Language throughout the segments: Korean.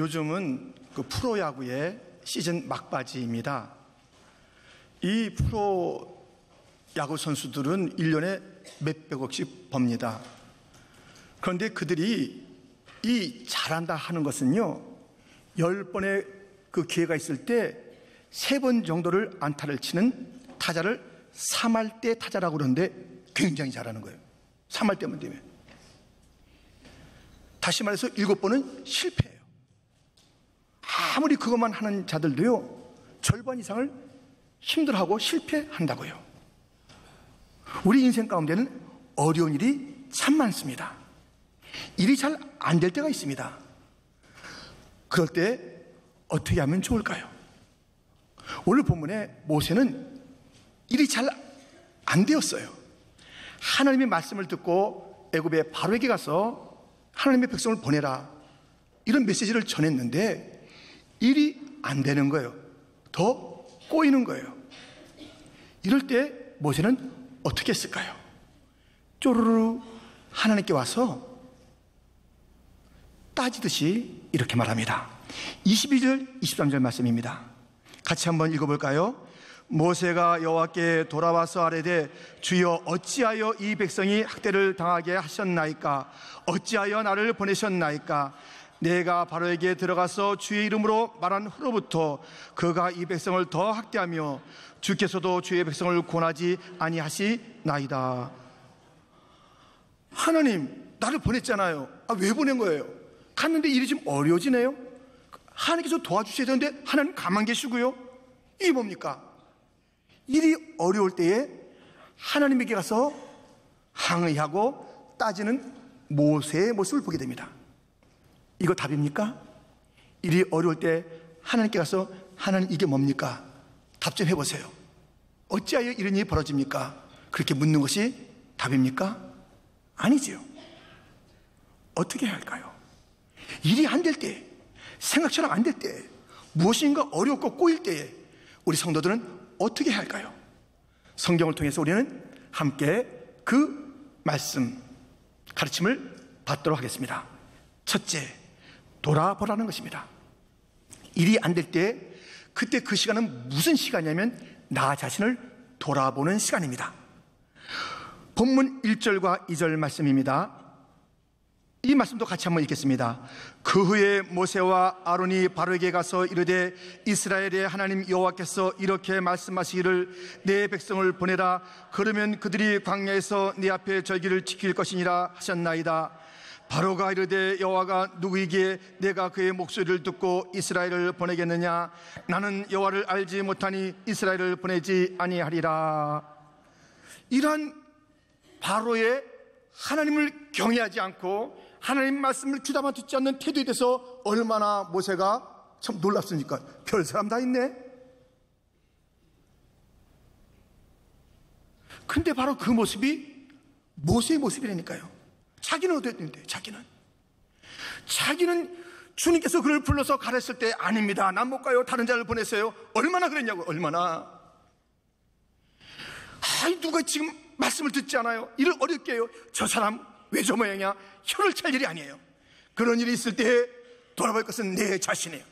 요즘은 그 프로야구의 시즌 막바지입니다. 이 프로야구 선수들은 1년에 몇백억씩 법니다. 그런데 그들이 이 잘한다 하는 것은요, 10번의 그 기회가 있을 때 3번 정도를 안타를 치는 타자를 3할 때 타자라고 그러는데 굉장히 잘하는 거예요. 3할 때만 되면. 다시 말해서 7번은 실패해요. 아무리 그것만 하는 자들도요, 절반 이상을 힘들어하고 실패한다고요. 우리 인생 가운데는 어려운 일이 참 많습니다. 일이 잘 안 될 때가 있습니다. 그럴 때 어떻게 하면 좋을까요? 오늘 본문에 모세는 일이 잘 안 되었어요. 하나님의 말씀을 듣고 애굽의 바로에게 가서 하나님의 백성을 보내라, 이런 메시지를 전했는데 일이 안 되는 거예요. 더 꼬이는 거예요. 이럴 때 모세는 어떻게 했을까요? 쪼르르 하나님께 와서 따지듯이 이렇게 말합니다. 22절 23절 말씀입니다. 같이 한번 읽어볼까요? 모세가 여호와께 돌아와서 아뢰되 주여 어찌하여 이 백성이 학대를 당하게 하셨나이까? 어찌하여 나를 보내셨나이까? 내가 바로에게 들어가서 주의 이름으로 말한 후로부터 그가 이 백성을 더 학대하며 주께서도 주의 백성을 권하지 아니하시나이다. 하나님, 나를 보냈잖아요. 왜 보낸 거예요? 갔는데 일이 좀 어려워지네요. 하나님께서 도와주셔야 되는데 하나님 가만 계시고요. 이게 뭡니까? 일이 어려울 때에 하나님에게 가서 항의하고 따지는 모세의 모습을 보게 됩니다. 이거 답입니까? 일이 어려울 때 하나님께 가서 하나님 이게 뭡니까? 답 좀 해보세요. 어찌하여 이런 일이 벌어집니까? 그렇게 묻는 것이 답입니까? 아니지요. 어떻게 해야 할까요? 일이 안 될 때, 생각처럼 안 될 때, 무엇인가 어렵고 꼬일 때에 우리 성도들은 어떻게 해야 할까요? 성경을 통해서 우리는 함께 그 말씀, 가르침을 받도록 하겠습니다. 첫째, 돌아보라는 것입니다. 일이 안 될 때, 그때 그 시간은 무슨 시간이냐면 나 자신을 돌아보는 시간입니다. 본문 1절과 2절 말씀입니다. 이 말씀도 같이 한번 읽겠습니다. 그 후에 모세와 아론이 바로에게 가서 이르되 이스라엘의 하나님 여호와께서 이렇게 말씀하시기를 내 백성을 보내라. 그러면 그들이 광야에서 네 앞에 절기를 지킬 것이니라 하셨나이다. 바로가 이르되 여호와가 누구이기에 내가 그의 목소리를 듣고 이스라엘을 보내겠느냐? 나는 여호와를 알지 못하니 이스라엘을 보내지 아니하리라. 이러한 바로의 하나님을 경외하지 않고 하나님 말씀을 귀담아 듣지 않는 태도에 대해서 얼마나 모세가 참 놀랍습니까? 별 사람 다 있네. 근데 바로 그 모습이 모세의 모습이라니까요. 자기는 어땠는데? 자기는 주님께서 그를 불러서 가랬을 때 아닙니다, 난 못 가요, 다른 자를 보냈어요. 얼마나 그랬냐고. 얼마나. 누가 지금 말씀을 듣지 않아요? 일을 어렵게 해요. 저 사람 왜 저 모양이야? 혀를 찰 일이 아니에요. 그런 일이 있을 때 돌아볼 것은 내 자신이에요.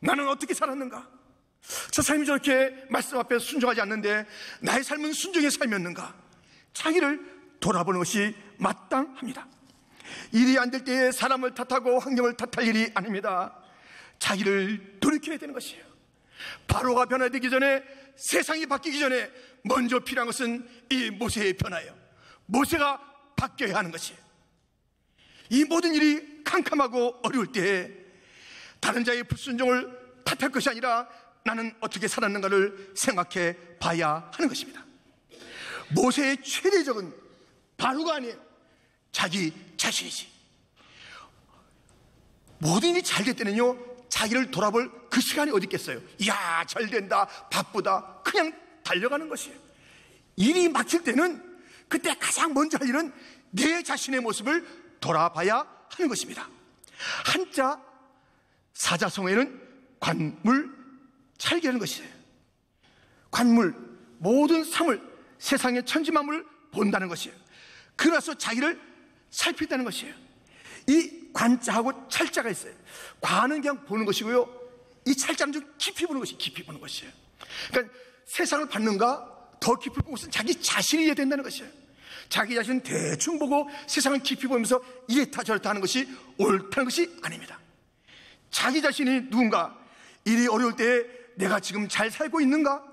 나는 어떻게 살았는가? 저 사람이 저렇게 말씀 앞에 순종하지 않는데 나의 삶은 순종의 삶이었는가? 자기를 돌아보는 것이 마땅합니다. 일이 안 될 때에 사람을 탓하고 환경을 탓할 일이 아닙니다. 자기를 돌이켜야 되는 것이에요. 바로가 변화되기 전에, 세상이 바뀌기 전에 먼저 필요한 것은 이 모세의 변화예요. 모세가 바뀌어야 하는 것이에요. 이 모든 일이 캄캄하고 어려울 때에 다른 자의 불순종을 탓할 것이 아니라 나는 어떻게 살았는가를 생각해 봐야 하는 것입니다. 모세의 최대적은 바로가 아니에요. 자기 자신이지. 모든 일이 잘 될 때는요, 자기를 돌아볼 그 시간이 어디 있겠어요? 이야, 잘 된다, 바쁘다, 그냥 달려가는 것이에요. 일이 막힐 때는 그때 가장 먼저 할 일은 내 자신의 모습을 돌아봐야 하는 것입니다. 한자 사자성어에는 관물 찰기라는 것이에요. 관물, 모든 사물, 세상의 천지만물을 본다는 것이에요. 그래서 자기를 살피다는 것이에요. 이 관자하고 찰자가 있어요. 관은 그냥 보는 것이고요, 이 찰자는 좀 깊이 보는 것이, 깊이 보는 것이에요. 그러니까 세상을 봤는가 더 깊이 보는 것은 자기 자신이 이해야 된다는 것이에요. 자기 자신은 대충 보고 세상을 깊이 보면서 이랬다 저랬다 하는 것이 옳다는 것이 아닙니다. 자기 자신이 누군가, 일이 어려울 때 내가 지금 잘 살고 있는가,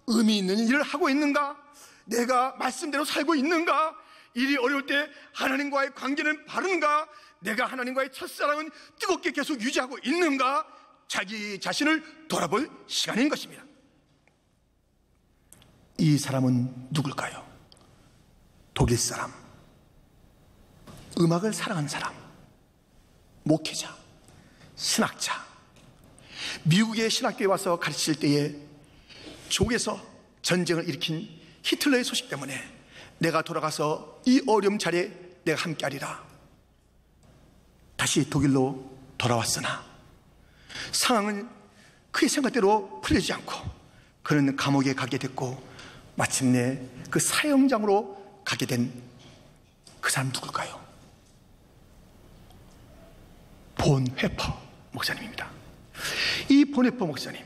의미 있는 일을 하고 있는가, 내가 말씀대로 살고 있는가, 일이 어려울 때 하나님과의 관계는 바른가, 내가 하나님과의 첫사랑은 뜨겁게 계속 유지하고 있는가, 자기 자신을 돌아볼 시간인 것입니다. 이 사람은 누굴까요? 독일 사람, 음악을 사랑하는 사람, 목회자, 신학자. 미국의 신학교에 와서 가르칠 때에 조국에서 전쟁을 일으킨 히틀러의 소식 때문에 내가 돌아가서 이 어려움 자리에 내가 함께하리라. 다시 독일로 돌아왔으나 상황은 그의 생각대로 풀리지 않고 그는 감옥에 가게 됐고 마침내 그 사형장으로 가게 된 그 사람 누굴까요? 본 회퍼 목사님입니다. 이 본 회퍼 목사님,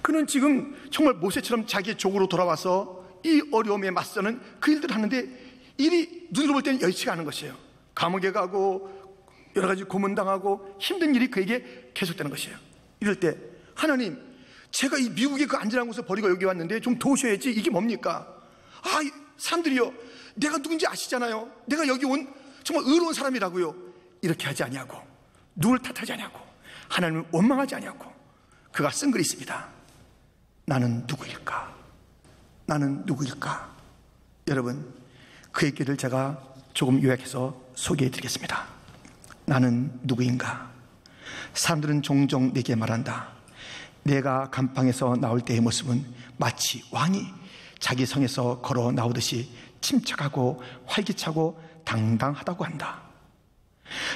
그는 지금 정말 모세처럼 자기 족으로 돌아와서 이 어려움에 맞서는 그 일들을 하는데 일이 눈으로 볼 때는 여의치가 않은 것이에요. 감옥에 가고 여러 가지 고문당하고 힘든 일이 그에게 계속되는 것이에요. 이럴 때 하나님, 제가 이 미국의 그 안전한 곳을 버리고 여기 왔는데 좀 도우셔야지. 이게 뭡니까? 사람들이요, 내가 누군지 아시잖아요. 내가 여기 온 정말 의로운 사람이라고요. 이렇게 하지 아니하고, 누굴 탓하지 아니하고, 하나님을 원망하지 아니하고 그가 쓴 글이 있습니다. 나는 누구일까? 나는 누구일까? 여러분, 그의 글을 제가 조금 요약해서 소개해 드리겠습니다. 나는 누구인가? 사람들은 종종 내게 말한다. 내가 감방에서 나올 때의 모습은 마치 왕이 자기 성에서 걸어 나오듯이 침착하고 활기차고 당당하다고 한다.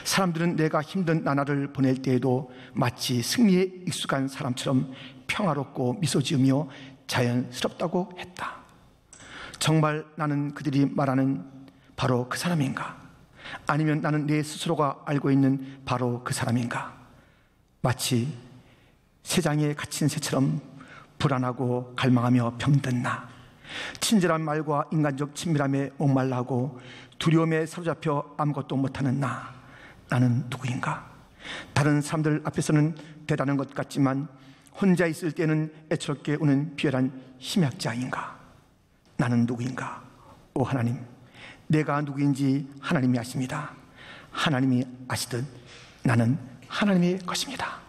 사람들은 내가 힘든 나날을 보낼 때에도 마치 승리에 익숙한 사람처럼 평화롭고 미소 지으며 자연스럽다고 했다. 정말 나는 그들이 말하는 바로 그 사람인가? 아니면 나는 내 스스로가 알고 있는 바로 그 사람인가? 마치 새장에 갇힌 새처럼 불안하고 갈망하며 병든 나, 친절한 말과 인간적 친밀함에 목말라하고 두려움에 사로잡혀 아무것도 못하는 나, 나는 누구인가? 다른 사람들 앞에서는 대단한 것 같지만 혼자 있을 때는 애처롭게 우는 비열한 심약자인가? 나는 누구인가? 오 하나님, 내가 누구인지 하나님이 아십니다. 하나님이 아시듯 나는 하나님의 것입니다.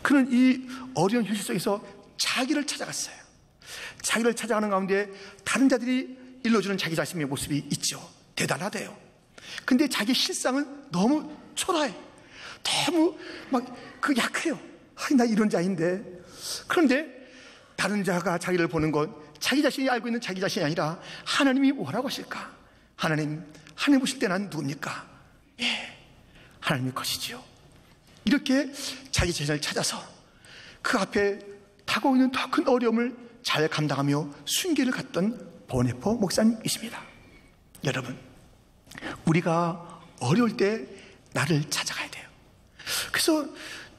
그는 이 어려운 현실 속에서 자기를 찾아갔어요. 자기를 찾아가는 가운데 다른 자들이 일러주는 자기 자신의 모습이 있죠. 대단하대요. 근데 자기 실상은 너무 초라해. 너무 약해요. 나 이런 자인데. 그런데 다른 자가 자기를 보는 건 자기 자신이 알고 있는 자기 자신이 아니라 하나님이 뭐라고 하실까? 하나님 보실 때 난 누굽니까? 하나님의 것이지요. 이렇게 자기 자신을 찾아서 그 앞에 다가오는 더 큰 어려움을 잘 감당하며 순기를 갖던 본 회퍼 목사님이십니다. 여러분, 우리가 어려울 때 나를 찾아가야 돼요. 그래서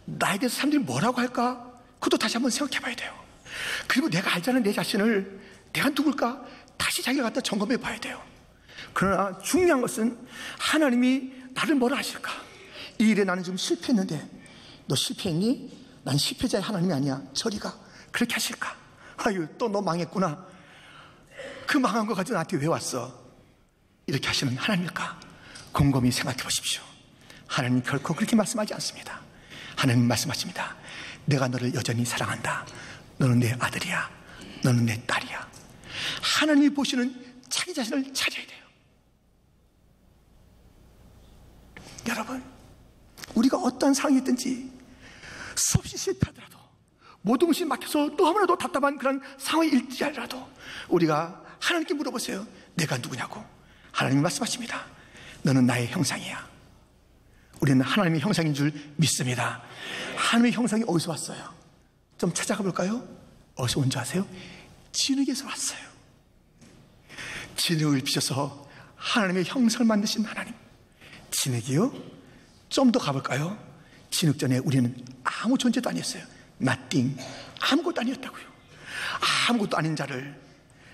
나에 대해서 사람들이 뭐라고 할까? 그것도 다시 한번 생각해 봐야 돼요. 그리고 내가 알잖아, 내 자신을. 내가 누굴까? 다시 자기를 갖다 점검해 봐야 돼요. 그러나 중요한 것은 하나님이 나를 뭐라 하실까? 이 일에 나는 지금 실패했는데, 너 실패했니? 난 실패자의 하나님이 아니야. 저리 가. 그렇게 하실까? 아유, 또 너 망했구나. 그 망한 거 가지고 나한테 왜 왔어? 이렇게 하시는 하나님일까? 곰곰이 생각해 보십시오. 하나님 결코 그렇게 말씀하지 않습니다. 하나님 말씀하십니다. 내가 너를 여전히 사랑한다. 너는 내 아들이야. 너는 내 딸이야. 하나님이 보시는 자기 자신을 찾아야 돼요. 여러분, 우리가 어떠한 상황이 있든지 수없이 실패하더라도, 모든 것이 막혀서 너무나도 답답한 그런 상황이 일지라도 우리가 하나님께 물어보세요. 내가 누구냐고. 하나님이 말씀하십니다. 너는 나의 형상이야. 우리는 하나님의 형상인 줄 믿습니다. 하나님의 형상이 어디서 왔어요? 좀 찾아가 볼까요? 어디서 온 줄 아세요? 진흙에서 왔어요. 진흙을 빚어서 하나님의 형상을 만드신 하나님, 진흙이요? 좀 더 가볼까요? 진흙 전에 우리는 아무 존재도 아니었어요. nothing, 아무것도 아니었다고요. 아무것도 아닌 자를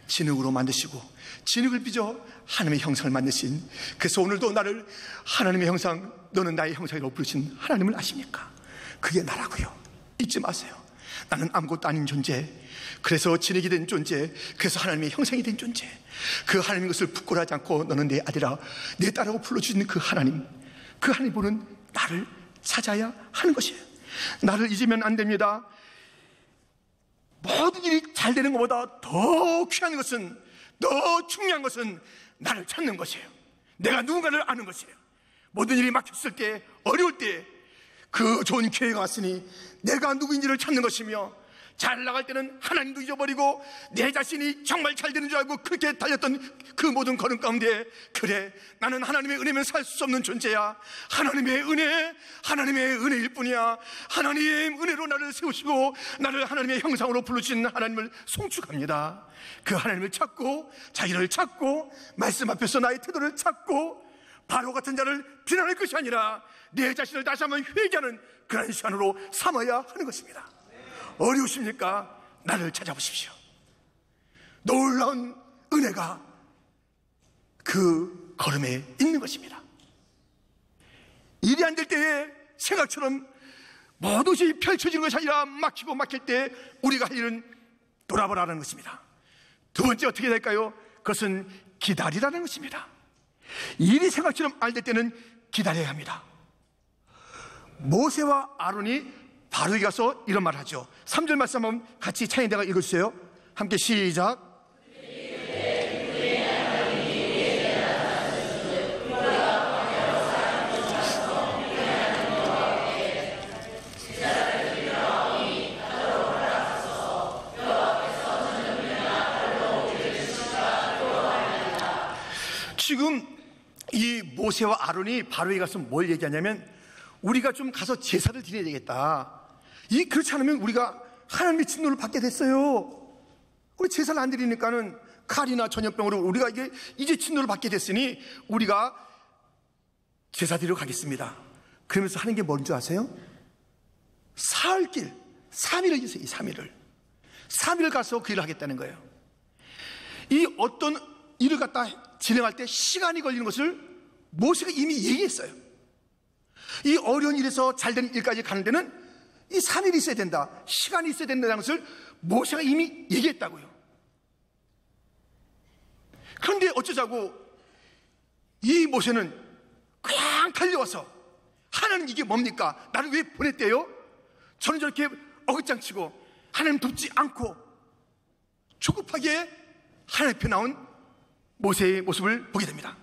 진흙으로 만드시고 진흙을 빚어 하나님의 형상을 만드신, 그래서 오늘도 나를 하나님의 형상, 너는 나의 형상이라고 부르신 하나님을 아십니까? 그게 나라고요. 잊지 마세요. 나는 아무것도 아닌 존재, 그래서 진흙이 된 존재, 그래서 하나님의 형상이 된 존재, 그 하나님의 것을 부끄러워하지 않고 너는 내 아들아, 내 딸하고 불러주시는 그 하나님, 그 하나님 보는 나를 찾아야 하는 것이에요. 나를 잊으면 안 됩니다. 모든 일이 잘 되는 것보다 더 귀한 것은, 더 중요한 것은 나를 찾는 것이에요. 내가 누군가를 아는 것이에요. 모든 일이 막혔을 때, 어려울 때 그 좋은 기회가 왔으니 내가 누구인지를 찾는 것이며, 잘 나갈 때는 하나님도 잊어버리고 내 자신이 정말 잘 되는 줄 알고 그렇게 달렸던 그 모든 걸음 가운데, 그래, 나는 하나님의 은혜면 살 수 없는 존재야. 하나님의 은혜, 하나님의 은혜일 뿐이야. 하나님의 은혜로 나를 세우시고 나를 하나님의 형상으로 부르신 하나님을 송축합니다. 그 하나님을 찾고 자기를 찾고 말씀 앞에서 나의 태도를 찾고 바로 같은 자를 비난할 것이 아니라 내 자신을 다시 한번 회개하는 그런 시간으로 삼아야 하는 것입니다. 어려우십니까? 나를 찾아보십시오. 놀라운 은혜가 그 걸음에 있는 것입니다. 일이 안 될 때에 생각처럼 뭐든지 펼쳐지는 것이 아니라 막히고 막힐 때 우리가 할 일은 돌아보라는 것입니다. 두 번째 어떻게 될까요? 그것은 기다리라는 것입니다. 일이 생각처럼 안 될 때는 기다려야 합니다. 모세와 아론이 바로에게 가서 이런 말을 하죠. 3절 말씀 한번 같이 찬양대가 읽어주세요. 함께 시작. 지금 이 모세와 아론이 바로에 가서 뭘 얘기하냐면, 우리가 좀 가서 제사를 드려야 되겠다. 그렇지 않으면 우리가 하나님의 진노를 받게 됐어요. 우리 제사를 안 드리니까는 칼이나 전염병으로 우리가 이제 진노를 받게 됐으니 우리가 제사 드리러 가겠습니다. 그러면서 하는 게 뭔지 아세요? 사흘길 3일을 있어요. 이 3일을 가서 그 일을 하겠다는 거예요. 이 어떤 일을 갖다 진행할 때 시간이 걸리는 것을 모세가 이미 얘기했어요. 이 어려운 일에서 잘된 일까지 가는 데는 이 3일이 있어야 된다, 시간이 있어야 된다는 것을 모세가 이미 얘기했다고요. 그런데 어쩌자고 이 모세는 그냥 달려와서, 하나님 이게 뭡니까? 나를 왜 보냈대요? 저는 저렇게 어긋장치고 하나님 돕지 않고 조급하게 하나님 앞에 나온 모세의 모습을 보게 됩니다.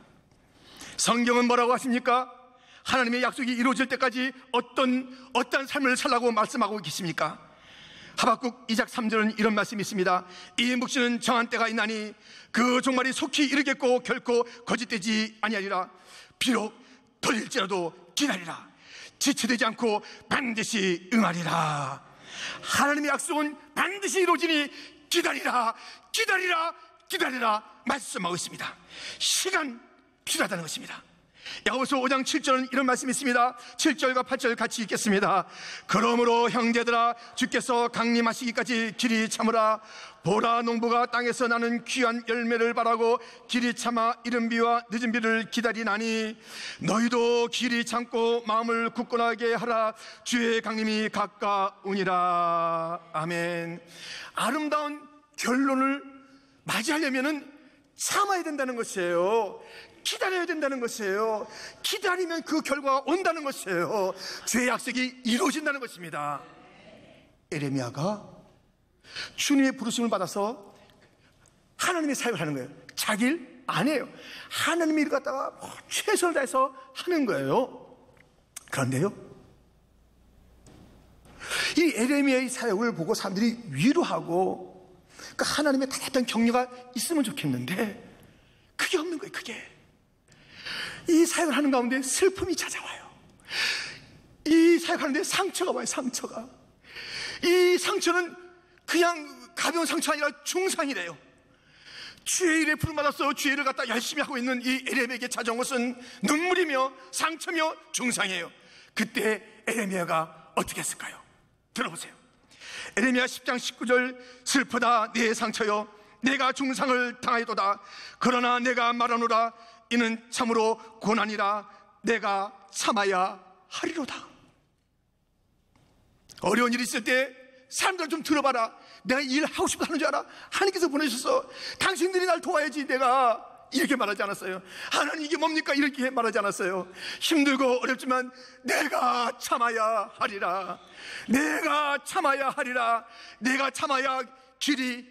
성경은 뭐라고 하십니까? 하나님의 약속이 이루어질 때까지 어떤 삶을 살라고 말씀하고 계십니까? 하박국 2장 3절은 이런 말씀이 있습니다. 이 묵시는 정한 때가 있나니 그 종말이 속히 이르겠고 결코 거짓되지 아니하리라. 비록 더딜지라도 기다리라. 지체되지 않고 반드시 응하리라. 하나님의 약속은 반드시 이루어지니 기다리라, 기다리라, 기다리라 말씀하고 있습니다. 시간 필요하다는 것입니다. 야고보서 5장 7절은 이런 말씀이 있습니다. 7절과 8절 같이 읽겠습니다. 그러므로 형제들아, 주께서 강림하시기까지 길이 참으라. 보라, 농부가 땅에서 나는 귀한 열매를 바라고 길이 참아 이른 비와 늦은 비를 기다리나니 너희도 길이 참고 마음을 굳건하게 하라. 주의 강림이 가까우니라. 아멘. 아름다운 결론을 맞이하려면은 참아야 된다는 것이에요. 기다려야 된다는 것이에요. 기다리면 그 결과가 온다는 것이에요. 주의 약속이 이루어진다는 것입니다. 에레미야가 주님의 부르심을 받아서 하나님의 사역을 하는 거예요. 자기 일 안 해요. 하나님의 일을 갖다가 최선을 다해서 하는 거예요. 그런데요, 이 에레미야의 사역을 보고 사람들이 위로하고, 그러니까 하나님의 따뜻한 격려가 있으면 좋겠는데 그게 없는 거예요. 그게 이 사역을 하는 가운데 슬픔이 찾아와요. 이 사역하는데 상처가 와요. 상처가. 이 상처는 그냥 가벼운 상처가 아니라 중상이래요. 주의 일에 부름받아서 주의 일을 갖다 열심히 하고 있는 이 에레미야에게 찾아온 것은 눈물이며 상처며 중상이에요. 그때 에레미야가 어떻게 했을까요? 들어보세요. 에레미야 10장 19절. 슬프다 내 상처여, 내가 중상을 당하였도다. 그러나 내가 말하노라, 이는 참으로 고난이라. 내가 참아야 하리로다. 어려운 일이 있을 때 사람들 좀 들어봐라. 내가 일하고 싶어 하는 줄 알아? 하나님께서 보내셨어. 당신들이 날 도와야지. 내가 이렇게 말하지 않았어요. 하나님 이게 뭡니까? 이렇게 말하지 않았어요. 힘들고 어렵지만 내가 참아야 하리라. 내가 참아야 하리라. 내가 참아야 길이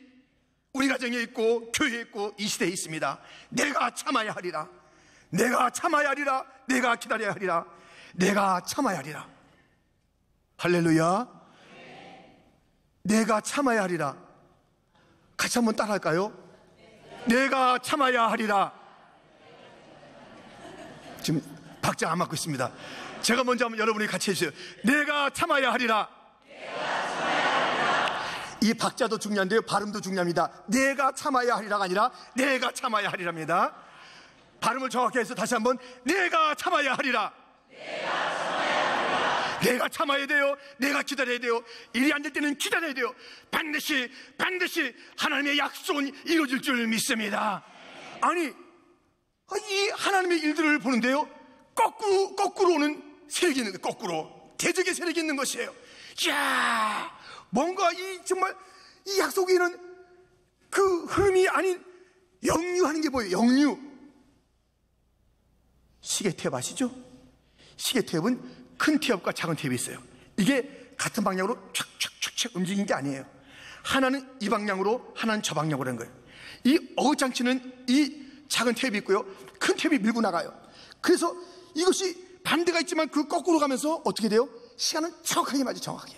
우리 가정에 있고 교회에 있고 이 시대에 있습니다. 내가 참아야 하리라. 내가 참아야 하리라. 내가 기다려야 하리라. 내가 참아야 하리라. 할렐루야. 내가 참아야 하리라. 같이 한번 따라할까요? 내가 참아야 하리라. 지금 박자 안 맞고 있습니다. 제가 먼저 한번 여러분이 같이 해주세요. 내가 참아야 하리라. 이 박자도 중요한데요, 발음도 중요합니다. 내가 참아야 하리라가 아니라 내가 참아야 하리랍니다. 발음을 정확히 해서 다시 한번 내가 참아야 하리라. 내가 참아야 돼요. 내가 기다려야 돼요. 일이 안 될 때는 기다려야 돼요. 반드시 하나님의 약속은 이루어질 줄 믿습니다. 아니, 이 하나님의 일들을 보는데요, 거꾸로 오는 세력이 있는 거예요. 거꾸로 대적의 세력이 있는 것이에요. 이야, 뭔가 정말 이 약속에는 그 흐름이 아닌 역류하는 게 뭐예요? 역류. 시계태엽 아시죠? 시계태엽은 큰 태엽과 작은 태엽이 있어요. 이게 같은 방향으로 촥촥촥촥 움직이는 게 아니에요. 하나는 이 방향으로, 하나는 저 방향으로 하는 거예요. 이 어장치는 이 작은 태엽이 있고요, 큰 태엽이 밀고 나가요. 그래서 이것이 반대가 있지만 그 거꾸로 가면서 어떻게 돼요? 시간은 정확하게 맞아요. 정확하게.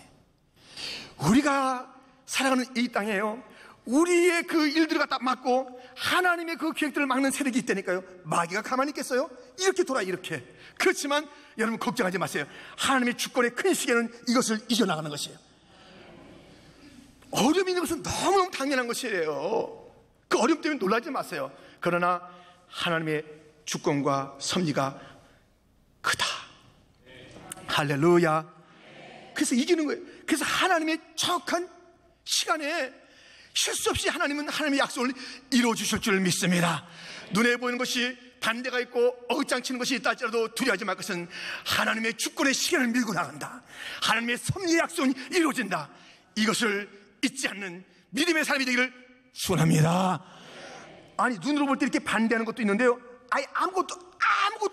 우리가 살아가는 이 땅에요, 우리의 그 일들을 갖다 막고 하나님의 그 계획들을 막는 세력이 있다니까요. 마귀가 가만히 있겠어요? 이렇게 돌아, 이렇게. 그렇지만 여러분 걱정하지 마세요. 하나님의 주권의 큰 시계는 이것을 이겨나가는 것이에요. 어려움이 있는 것은 너무너무 당연한 것이에요. 그 어려움 때문에 놀라지 마세요. 그러나 하나님의 주권과 섭리가 크다. 할렐루야. 그래서 이기는 거예요. 그래서 하나님의 정확한 시간에 실수 없이 하나님은 하나님의 약속을 이루어주실 줄 믿습니다. 눈에 보이는 것이 반대가 있고 어긋장치는 것이 있다 할지라도 두려워하지 말 것은 하나님의 주권의 시간을 밀고 나간다. 하나님의 섭리의 약속이 이루어진다. 이것을 잊지 않는 믿음의 삶이 되기를 소원합니다. 아니, 눈으로 볼 때 이렇게 반대하는 것도 있는데요, 아예 아무것도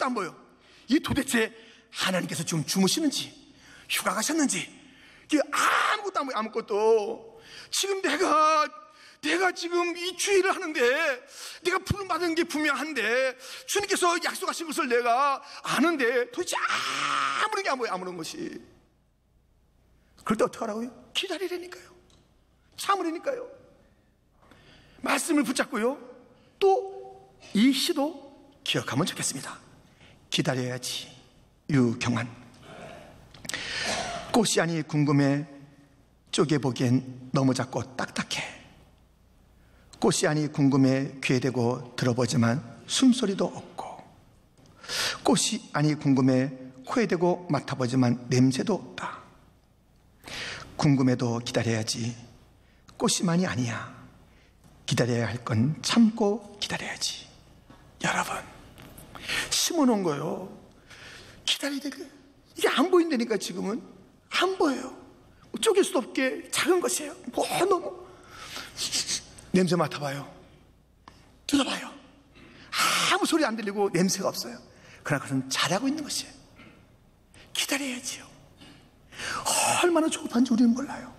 안 보여. 이 도대체 하나님께서 지금 주무시는지 휴가 가셨는지 이게 아무것도 안 보여. 아무것도. 지금 내가 지금 이 주의를 하는데 내가 부름받은 게 분명한데 주님께서 약속하신 것을 내가 아는데 도대체 아무런 게 안 보여. 아무런 것이. 그럴 때 어떡하라고요? 기다리라니까요. 참으라니까요. 말씀을 붙잡고요, 또 이 시도 기억하면 좋겠습니다. 기다려야지. 유경환. 꽃이 아니 궁금해, 쪼개보기엔 너무 작고 딱딱해. 꽃이 아니 궁금해, 귀에 대고 들어보지만 숨소리도 없고. 꽃이 아니 궁금해, 코에 대고 맡아보지만 냄새도 없다. 궁금해도 기다려야지. 꽃이만이 아니야. 기다려야 할 건 참고 기다려야지. 여러분, 심어놓은 거요, 기다려야 돼. 이게 안 보인다니까. 지금은 안 보여요. 쪼갤 수도 없게 작은 것이에요. 너무. 냄새 맡아봐요. 들어봐요. 아무 소리 안 들리고 냄새가 없어요. 그러나 그것은 잘하고 있는 것이에요. 기다려야지요. 얼마나 조급한지 우리는 몰라요.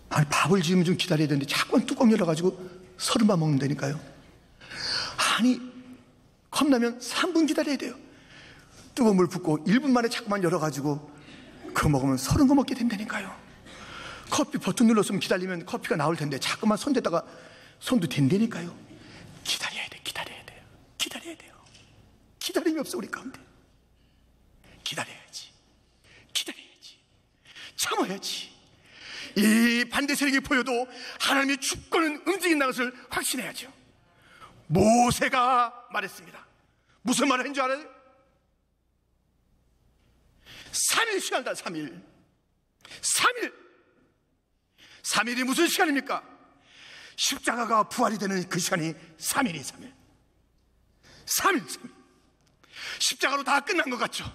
아니, 밥을 지으면 좀 기다려야 되는데 자꾸만 뚜껑 열어가지고 서른밥 먹는다니까요. 아니, 컵라면 3분 기다려야 돼요. 뜨거운 물 붓고 1분 만에 자꾸만 열어가지고 그거 먹으면 30거 먹게 된다니까요. 커피 버튼 눌렀으면 기다리면 커피가 나올 텐데 자꾸만 손대다가 손도 댄다니까요. 기다려야 돼요. 기다려야 돼요. 기다림이 없어 우리 가운데. 기다려야지. 참아야지. 이 반대 세력이 보여도 하나님의 주권은 움직이지 움직인다는 것을 확신해야죠. 모세가 말했습니다. 무슨 말을 했는 줄 알아요? 3일 시간이다. 3일 3일이 무슨 시간입니까? 십자가가 부활이 되는 그 시간이 3일이 3일. 십자가로 다 끝난 것 같죠?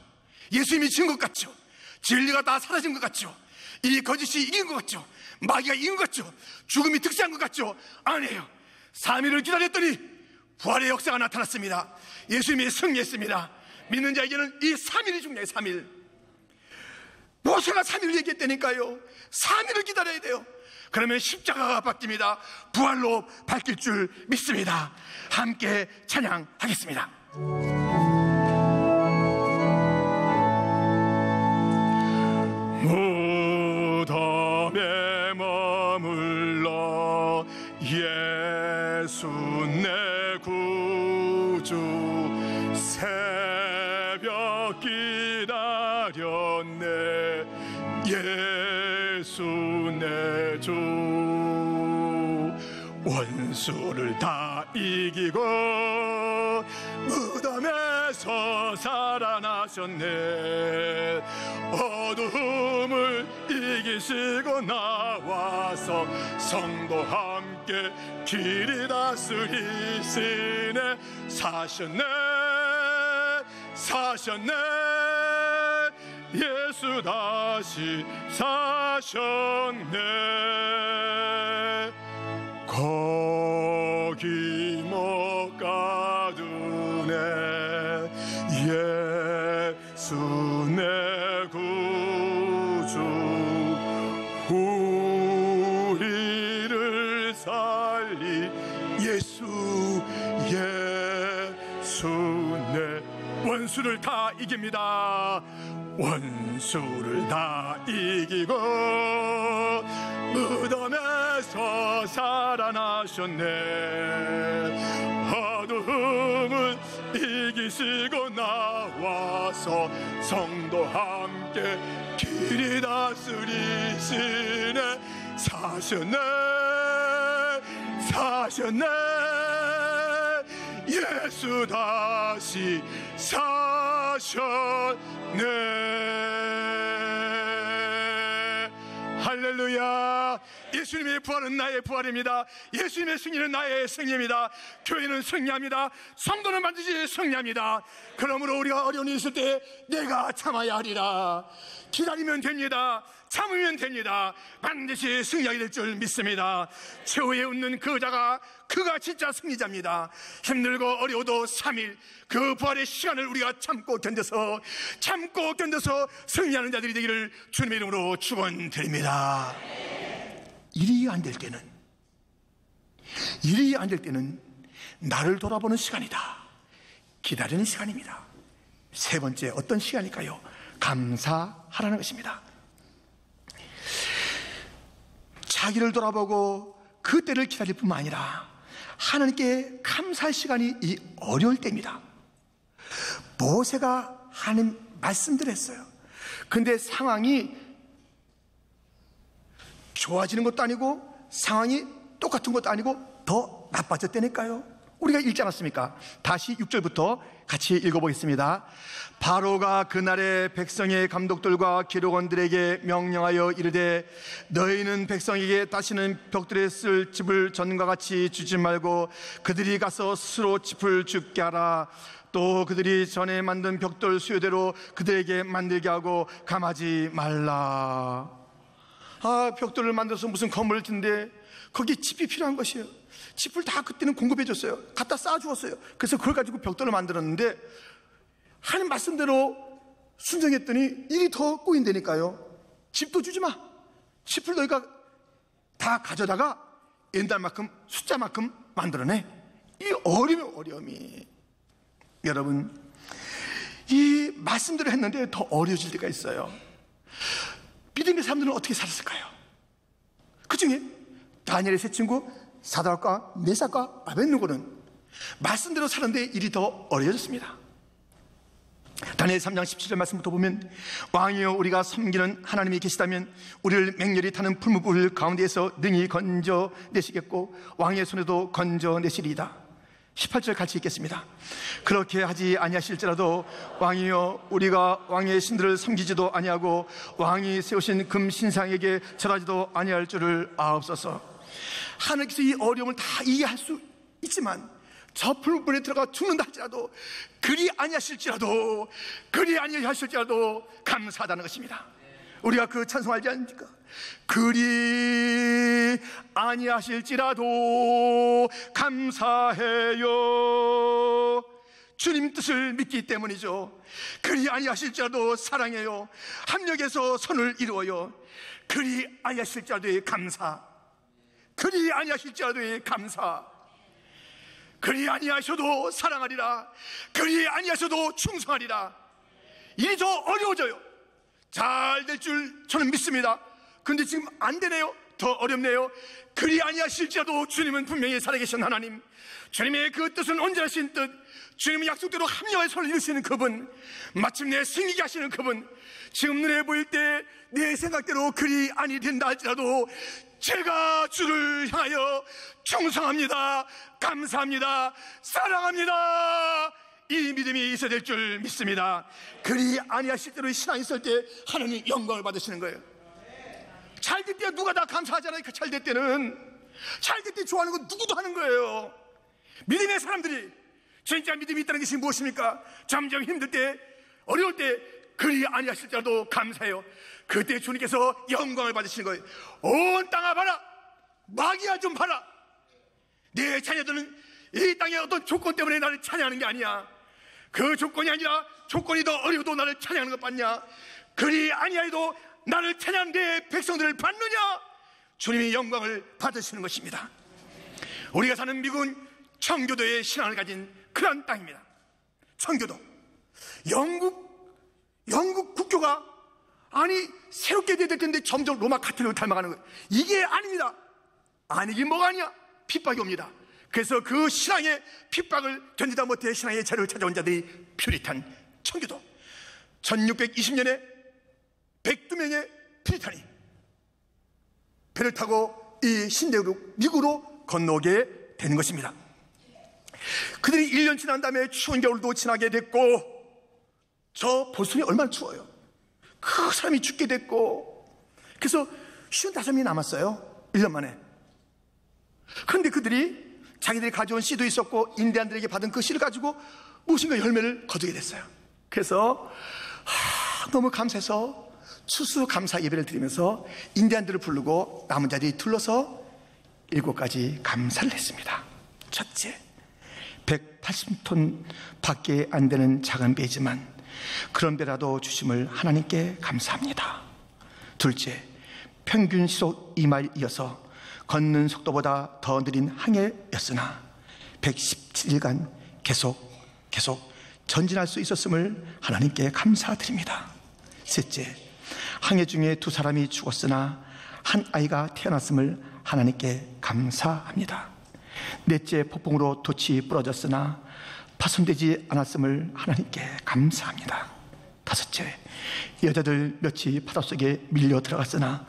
예수님이 진 것 같죠? 진리가 다 사라진 것 같죠? 이 거짓이 이긴 것 같죠? 마귀가 이긴 것 같죠? 죽음이 득세한 것 같죠? 아니에요. 3일을 기다렸더니 부활의 역사가 나타났습니다. 예수님이 승리했습니다. 믿는 자에게는 이 3일이 중요해요. 3일. 모세가 3일을 얘기했다니까요. 3일을 기다려야 돼요. 그러면 십자가가 바뀝니다. 부활로 바뀔 줄 믿습니다. 함께 찬양하겠습니다. 무덤에 머물러 예수 내 구주 새벽 기다렸네 예수 내 주 원수를 다 이기고 무덤에서 살아나셨네 어둠을 이기시고 나와서 성도 함께 길이 다스리시네 사셨네 예수 다시 사셨네 거기 못 가두네 예수 내 구주 우리를 살리 예수 내 원수를 다 이깁니다. 원수를 다 이기고 무덤에서 살아나셨네 어둠을 이기시고 나와서 성도 함께 길이 다스리시네 사셨네 예수 다시 사셨네 할렐루야. 예수님의 부활은 나의 부활입니다. 예수님의 승리는 나의 승리입니다. 교회는 승리합니다. 성도는 반드시 승리합니다. 그러므로 우리가 어려운 일이 있을 때 내가 참아야 하리라. 기다리면 됩니다. 참으면 됩니다. 반드시 승리하게 될 줄 믿습니다. 최후에 웃는 그가 진짜 승리자입니다. 힘들고 어려워도 3일 그 부활의 시간을 우리가 참고 견뎌서 승리하는 자들이 되기를 주님의 이름으로 축원드립니다. 일이 안 될 때는 나를 돌아보는 시간이다. 기다리는 시간입니다. 세 번째 어떤 시간일까요? 감사하라는 것입니다. 자기를 돌아보고 그때를 기다릴 뿐만 아니라 하나님께 감사할 시간이 이 어려울 때입니다. 모세가 하나님 말씀대로 했어요. 근데 상황이 좋아지는 것도 아니고 상황이 똑같은 것도 아니고 더 나빠졌다니까요. 우리가 읽지 않았습니까? 다시 6절부터 같이 읽어보겠습니다. 바로가 그날에 백성의 감독들과 기록원들에게 명령하여 이르되 너희는 백성에게 다시는 벽돌에 쓸 집을 전과 같이 주지 말고 그들이 가서 스스로 집을 짓게 하라. 또 그들이 전에 만든 벽돌 수요대로 그들에게 만들게 하고 감하지 말라. 벽돌을 만들어서 무슨 건물을 짓는데 거기에 집이 필요한 것이에요. 집을 다 그때는 공급해 줬어요. 갖다 쌓아주었어요. 그래서 그걸 가지고 벽돌을 만들었는데 하는 말씀대로 순종했더니 일이 더 꼬인다니까요. 집도 주지 마. 집을 너희가 다 가져다가 옛날만큼 숫자만큼 만들어내. 이 어려움이 여러분 이 말씀대로 했는데 더 어려워질 때가 있어요. 믿음의 사람들은 어떻게 살았을까요? 그 중에 다니엘의 세 친구 사드락과 메삭과 아벳느고는 말씀대로 사는데 일이 더 어려워졌습니다. 다니엘 3장 17절 말씀부터 보면, 왕이여 우리가 섬기는 하나님이 계시다면 우리를 맹렬히 타는 풀무불 가운데에서 능히 건져내시겠고 왕의 손에도 건져내시리이다. 18절 같이 읽겠습니다. 그렇게 하지 아니하실지라도 왕이여 우리가 왕의 신들을 섬기지도 아니하고 왕이 세우신 금 신상에게 절하지도 아니할 줄을 아옵소서. 하나님께서 이 어려움을 다 이해할 수 있지만 저 풀무불에 들어가 죽는다 할지라도, 그리 아니하실지라도 감사하다는 것입니다. 우리가 그 찬송 알지 않습니까? 그리 아니하실지라도 감사해요. 주님 뜻을 믿기 때문이죠. 그리 아니하실지라도 사랑해요. 합력해서 선을 이루어요. 그리 아니하실지라도 감사. 그리 아니하실지라도 감사. 그리 아니하셔도 사랑하리라. 그리 아니하셔도 충성하리라. 일이 더 어려워져요. 잘 될 줄 저는 믿습니다. 근데 지금 안 되네요. 더 어렵네요. 그리 아니하실지라도 주님은 분명히 살아계신 하나님, 주님의 그 뜻은 온전하신 뜻, 주님의 약속대로 합력의 손을 이루시는 그분, 마침내 승리케 하시는 그분, 지금 눈에 보일 때 내 생각대로 그리 아니 된다 할지라도 제가 주를 향하여 충성합니다. 감사합니다. 사랑합니다. 이 믿음이 있어야 될 줄 믿습니다. 그리 아니하실 대로 신앙이 있을 때 하나님 영광을 받으시는 거예요. 잘 될 때 누가 다 감사하잖아요. 잘 될 때는, 잘 될 때 좋아하는 건 누구도 하는 거예요. 믿음의 사람들이 진짜 믿음이 있다는 것이 무엇입니까? 점점 힘들 때, 어려울 때 그리 아니하실지라도 감사해요. 그때 주님께서 영광을 받으시는 거예요. 온 땅아 봐라, 마귀야 좀 봐라. 내 자녀들은 이 땅의 어떤 조건 때문에 나를 찬양하는 게 아니야. 그 조건이 아니라 조건이 더 어려워도 나를 찬양하는 것 봤냐? 그리 아니하여도 나를 찬양하는 내 백성들을 받느냐? 주님이 영광을 받으시는 것입니다. 우리가 사는 미국은 청교도의 신앙을 가진 그런 땅입니다. 청교도. 영국 국교가 새롭게 돼야 될 텐데 점점 로마 카톨릭을 닮아가는 거예요. 이게 아닙니다. 아니긴 뭐가 아니야. 핍박이 옵니다. 그래서 그 신앙의 핍박을 견디다 못해 신앙의 자료를 찾아온 자들이 퓨리탄 청교도. 1620년에 102명의 퓨리탄이 배를 타고 이 신대륙 미국으로 건너오게 되는 것입니다. 그들이 1년 지난 다음에 추운 겨울도 지나게 됐고, 저 보스턴이 얼마나 추워요. 그 사람이 죽게 됐고, 그래서 55명이 남았어요. 1년 만에. 그런데 그들이 자기들이 가져온 씨도 있었고 인디안들에게 받은 그 씨를 가지고 무엇인가 열매를 거두게 됐어요. 그래서 너무 감사해서 추수감사 예배를 드리면서 인디안들을 부르고 남은 자들이 둘러서 7가지 감사를 했습니다. 첫째, 180톤 밖에 안 되는 작은 배지만 그런 배라도 주심을 하나님께 감사합니다. 둘째, 평균 시속 2마일 이어서 걷는 속도보다 더 느린 항해였으나 117일간 계속 전진할 수 있었음을 하나님께 감사드립니다. 셋째, 항해 중에 2사람이 죽었으나 한 아이가 태어났음을 하나님께 감사합니다. 넷째, 폭풍으로 돛이 부러졌으나 파손되지 않았음을 하나님께 감사합니다. 다섯째, 여자들 몇이 바닷속에 밀려 들어갔으나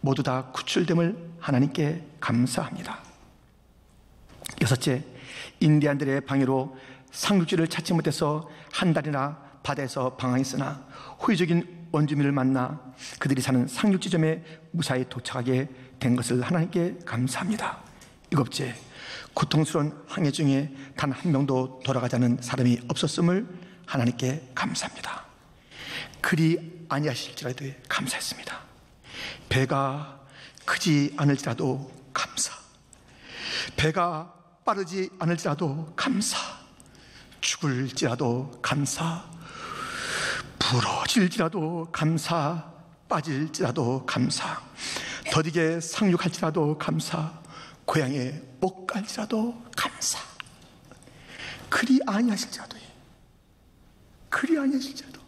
모두 다 구출됨을 하나님께 감사합니다. 여섯째, 인디안들의 방해로 상륙지를 찾지 못해서 한 달이나 바다에서 방황했으나 호의적인 원주민을 만나 그들이 사는 상륙지점에 무사히 도착하게 된 것을 하나님께 감사합니다. 일곱째, 고통스러운 항해 중에 단 한 명도 돌아가지 않은 사람이 없었음을 하나님께 감사합니다. 그리 아니하실지라도 감사했습니다. 배가 크지 않을지라도 감사, 배가 빠르지 않을지라도 감사, 죽을지라도 감사, 부러질지라도 감사, 빠질지라도 감사, 더디게 상륙할지라도 감사, 고향에 못 갈지라도 감사. 그리 아니하실지라도, 그리 아니하실지라도.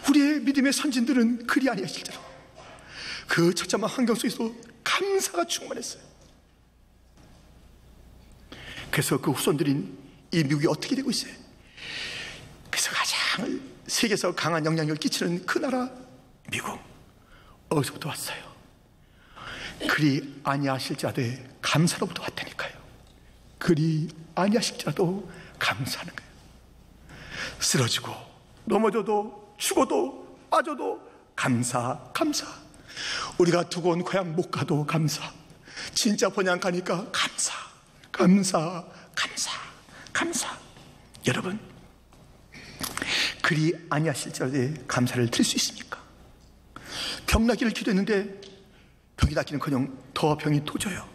우리의 믿음의 선진들은 그리 아니하실지라도 그 처참한 환경 속에서 감사가 충만했어요. 그래서 그 후손들인 이 미국이 어떻게 되고 있어요? 그래서 세계에서 강한 영향력을 끼치는 그 나라 미국, 어디서부터 왔어요? 그리 아니하실지라도 감사로부터 왔다니까요. 그리 아니하실지라도 감사하는 거예요. 쓰러지고 넘어져도 죽어도 빠져도 감사. 우리가 두고 온 고향 못 가도 감사. 진짜 번양 가니까 감사. 여러분, 그리 아니하실지라도 감사를 드릴 수 있습니까? 병 나기를 기도했는데 병이 낫기는커녕 더 병이 도져요.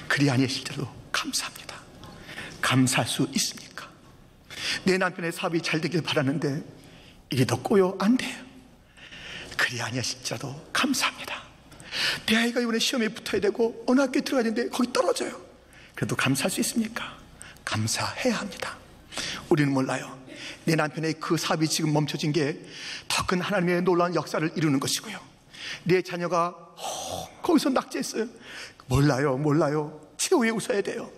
그리 아니하실지라도 감사합니다. 감사할 수 있습니까? 내 남편의 사업이 잘 되길 바라는데 일이 더 꼬여 안 돼요. 그리 아니하실지라도 감사합니다. 내 아이가 이번에 시험에 붙어야 되고 어느 학교에 들어가야 되는데 거기 떨어져요. 그래도 감사할 수 있습니까? 감사해야 합니다. 우리는 몰라요. 내 남편의 그 사업이 지금 멈춰진 게 더 큰 하나님의 놀라운 역사를 이루는 것이고요. 내 자녀가 거기서 낙제했어요. 몰라요. 최후에 웃어야 돼요.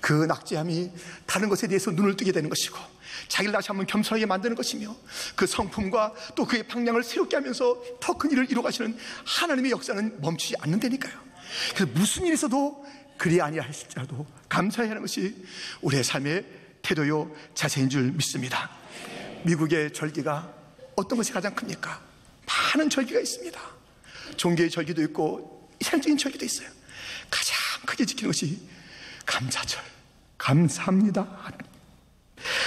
그 낙제함이 다른 것에 대해서 눈을 뜨게 되는 것이고, 자기를 다시 한번 겸손하게 만드는 것이며, 그 성품과 또 그의 방향을 새롭게 하면서 더 큰 일을 이루어가시는 하나님의 역사는 멈추지 않는다니까요. 그래서 무슨 일이 있어도 그리 아니하실지라도 감사해야 하는 것이 우리의 삶의 태도요 자세인 줄 믿습니다. 미국의 절기가 어떤 것이 가장 큽니까? 많은 절기가 있습니다. 종교의 절기도 있고 이상적인 절기도 있어요. 가장 크게 지키는 것이 감사절. 감사합니다 하나님.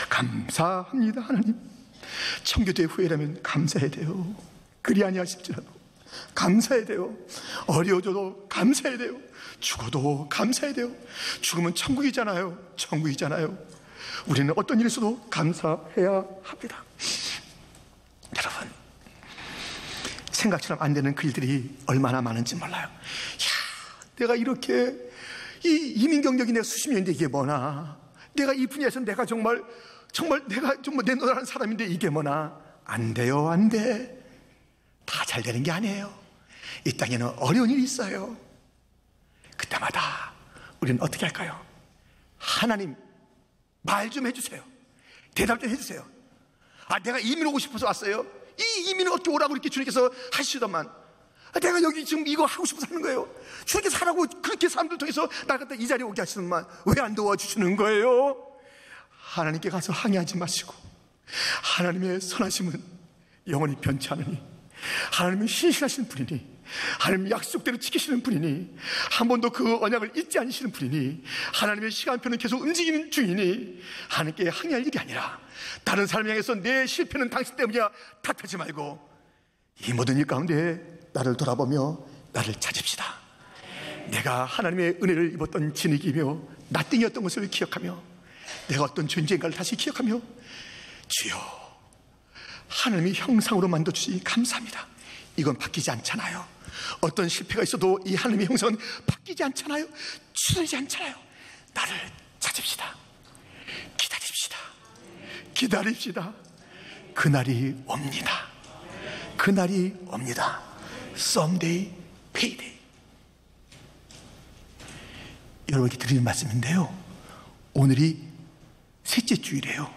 감사합니다 하나님. 청교도의 후예라면 감사해야 돼요. 그리 아니하실지라도 감사해야 돼요. 어려워져도 감사해야 돼요. 죽어도 감사해야 돼요. 죽으면 천국이잖아요. 우리는 어떤 일이 있어도 감사해야 합니다. 여러분, 생각처럼 안 되는 그 일들이 얼마나 많은지 몰라요. 내가 이렇게 이 이민 경력이 내가 수십 년인데 이게 뭐나, 내가 이 분야에서 내가 정말 내가 정말 내노라는 사람인데 이게 뭐나. 안 돼요. 다 잘 되는 게 아니에요. 이 땅에는 어려운 일이 있어요. 그때마다 우리는 어떻게 할까요? 하나님, 말 좀 해주세요. 대답 좀 해주세요. 내가 이민 오고 싶어서 왔어요. 이 이민을 어떻게 오라고 이렇게 주님께서 하시더만, 내가 여기 지금 이거 하고 싶어서 하는 거예요. 주님께서 하라고 그렇게 사람들 통해서 날 갖다 이 자리에 오게 하시더만 왜 안 도와주시는 거예요? 하나님께 가서 항의하지 마시고, 하나님의 선하심은 영원히 변치 않으니, 하나님은 신실하신 분이니, 하나님 약속대로 지키시는 분이니, 한 번도 그 언약을 잊지 않으시는 분이니, 하나님의 시간표는 계속 움직이는 중이니, 하나님께 항의할 일이 아니라 다른 사람 향해서 내 실패는 당신 때문이야 탓하지 말고, 이 모든 일 가운데 나를 돌아보며 나를 찾읍시다. 내가 하나님의 은혜를 입었던 진흙이며 나띵이었던 것을 기억하며, 내가 어떤 존재인가를 다시 기억하며, 주여, 하나님이 형상으로 만들어주시니 감사합니다. 이건 바뀌지 않잖아요. 어떤 실패가 있어도 이 하나님의 형상은 바뀌지 않잖아요. 추스르지 않잖아요. 나를 찾읍시다. 기다립시다. 그날이 옵니다. Someday, payday. 여러분께 드리는 말씀인데요, 오늘이 셋째 주일이에요.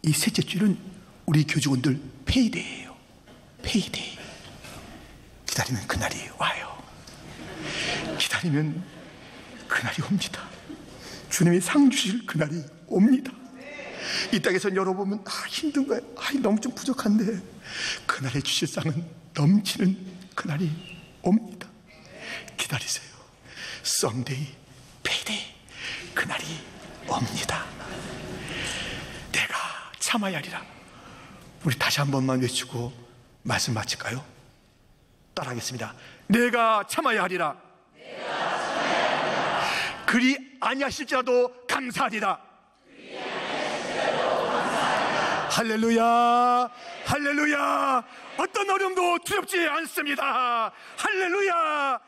이 셋째 주일은 우리 교직원들 페이데이예요. 페이데이. 기다리면 그날이 와요. 기다리면 그날이 옵니다. 주님이 상 주실 그날이 옵니다. 이 땅에서 열어보면 힘든 거예요. 너무 좀 부족한데, 그날에 주실 상은 넘치는 그날이 옵니다. 기다리세요. Someday, payday. 그날이 옵니다. 내가 참아야 하리라. 우리 다시 한 번만 외치고 말씀 마칠까요? 따라하겠습니다. 내가 참아야 하리라. 그리 아니하실지라도 감사하리라. 할렐루야. 어떤 어려움도 두렵지 않습니다. 할렐루야.